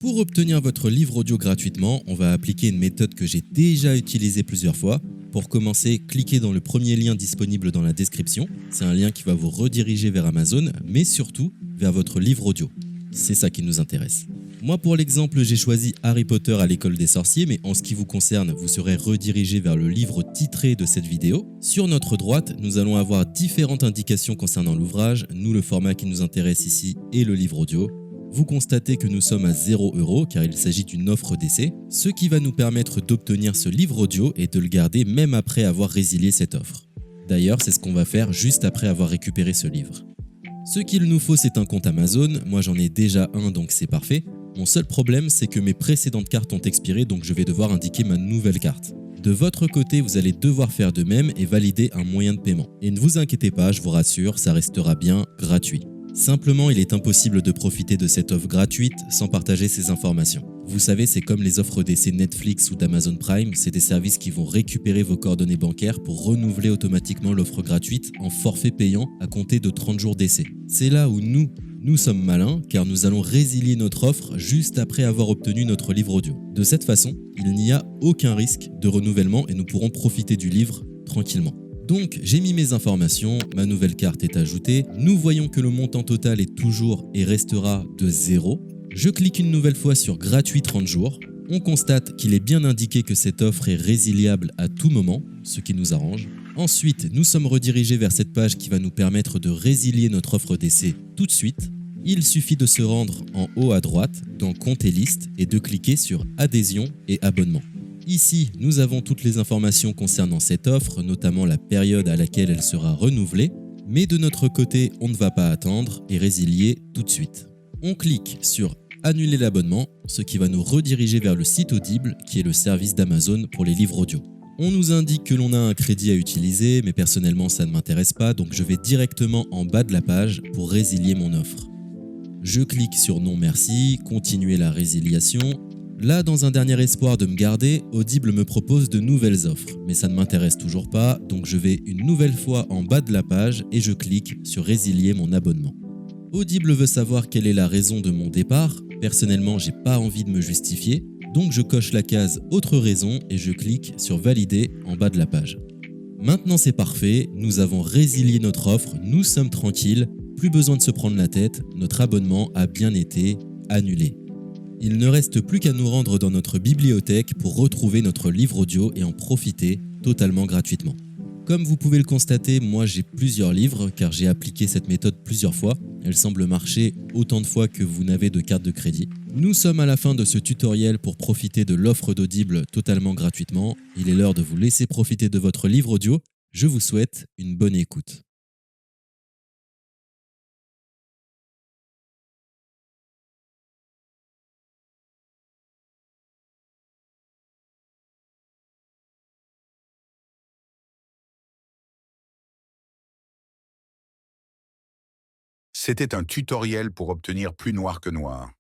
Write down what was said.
Pour obtenir votre livre audio gratuitement, on va appliquer une méthode que j'ai déjà utilisée plusieurs fois. Pour commencer, cliquez dans le premier lien disponible dans la description. C'est un lien qui va vous rediriger vers Amazon, mais surtout vers votre livre audio. C'est ça qui nous intéresse. Moi, pour l'exemple, j'ai choisi Harry Potter à l'école des sorciers, mais en ce qui vous concerne, vous serez redirigé vers le livre titré de cette vidéo. Sur notre droite, nous allons avoir différentes indications concernant l'ouvrage. Nous, le format qui nous intéresse ici est le livre audio. Vous constatez que nous sommes à 0 € car il s'agit d'une offre d'essai, ce qui va nous permettre d'obtenir ce livre audio et de le garder même après avoir résilié cette offre. D'ailleurs, c'est ce qu'on va faire juste après avoir récupéré ce livre. Ce qu'il nous faut, c'est un compte Amazon. Moi, j'en ai déjà un, donc c'est parfait. Mon seul problème, c'est que mes précédentes cartes ont expiré, donc je vais devoir indiquer ma nouvelle carte. De votre côté, vous allez devoir faire de même et valider un moyen de paiement. Et ne vous inquiétez pas, je vous rassure, ça restera bien gratuit. Simplement, il est impossible de profiter de cette offre gratuite sans partager ces informations. Vous savez, c'est comme les offres d'essai Netflix ou d'Amazon Prime, c'est des services qui vont récupérer vos coordonnées bancaires pour renouveler automatiquement l'offre gratuite en forfait payant à compter de 30 jours d'essai. C'est là où nous sommes malins car nous allons résilier notre offre juste après avoir obtenu notre livre audio. De cette façon, il n'y a aucun risque de renouvellement et nous pourrons profiter du livre tranquillement. Donc j'ai mis mes informations, ma nouvelle carte est ajoutée, nous voyons que le montant total est toujours et restera de 0. Je clique une nouvelle fois sur gratuit 30 jours, on constate qu'il est bien indiqué que cette offre est résiliable à tout moment, ce qui nous arrange. Ensuite, nous sommes redirigés vers cette page qui va nous permettre de résilier notre offre d'essai tout de suite. Il suffit de se rendre en haut à droite dans Compte et liste et de cliquer sur Adhésion et abonnement. Ici, nous avons toutes les informations concernant cette offre, notamment la période à laquelle elle sera renouvelée, mais de notre côté, on ne va pas attendre et résilier tout de suite. On clique sur Annuler l'abonnement, ce qui va nous rediriger vers le site Audible, qui est le service d'Amazon pour les livres audio. On nous indique que l'on a un crédit à utiliser, mais personnellement ça ne m'intéresse pas, donc je vais directement en bas de la page pour résilier mon offre. Je clique sur Non merci, continuer la résiliation. Là, dans un dernier espoir de me garder, Audible me propose de nouvelles offres, mais ça ne m'intéresse toujours pas, donc je vais une nouvelle fois en bas de la page et je clique sur Résilier mon abonnement. Audible veut savoir quelle est la raison de mon départ. Personnellement, j'ai pas envie de me justifier, donc je coche la case Autre raison et je clique sur Valider en bas de la page. Maintenant c'est parfait, nous avons résilié notre offre, nous sommes tranquilles, plus besoin de se prendre la tête, notre abonnement a bien été annulé. Il ne reste plus qu'à nous rendre dans notre bibliothèque pour retrouver notre livre audio et en profiter totalement gratuitement. Comme vous pouvez le constater, moi j'ai plusieurs livres car j'ai appliqué cette méthode plusieurs fois. Elle semble marcher autant de fois que vous n'avez de carte de crédit. Nous sommes à la fin de ce tutoriel pour profiter de l'offre d'Audible totalement gratuitement. Il est l'heure de vous laisser profiter de votre livre audio. Je vous souhaite une bonne écoute. C'était un tutoriel pour obtenir plus noir que noir.